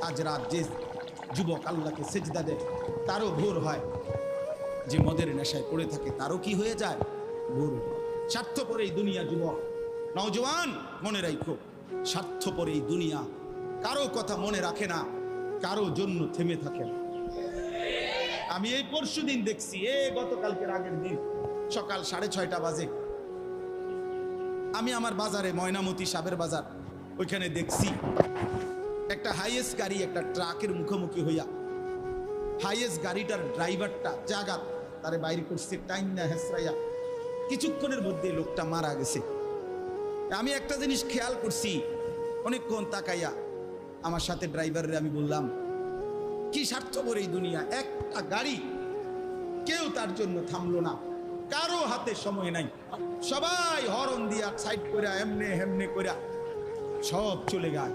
আজ রাত যে যুবক আল্লাহকে সেজদা দেয় তারও ভোর হয়, যে মদের নেশায় পড়ে থাকে তারও কি হয়ে যায়, ভোর। স্বার্থপর এই দুনিয়া যুবক, নওজওয়ান মনে রাখো, স্বার্থপর এই দুনিয়া কারো কথা মনে রাখে না, কারো জন্য থেমে থাকে না। আমি এই পরশুদিন দেখছি, গতকালকের আগের দিন সকাল 6:30 বাজে আমি আমার বাজারে, ময়নামতি সাবের বাজার, ওইখানে দেখছি একটা হাইয়েস্ট গাড়ি একটা ট্রাকের মুখোমুখি হইয়া, হাইয়েস্ট গাড়িটার ড্রাইভারটা জাগাত তারে বাইরে করছে টাইম না হেসরাইয়া, কিছুক্ষণের মধ্যে লোকটা মারা গেছে। আমি একটা জিনিস খেয়াল করছি, অনেকক্ষণ তাকাইয়া আমার সাথে ড্রাইভারের আমি বললাম, কি স্বার্থপর এই দুনিয়া, একটা গাড়ি কেউ তার জন্য থামলো না, কারো হাতে সময় নাই, সবাই হরন দিয়া সাইড করে এমনে হেমনে করে সব চলে গেল।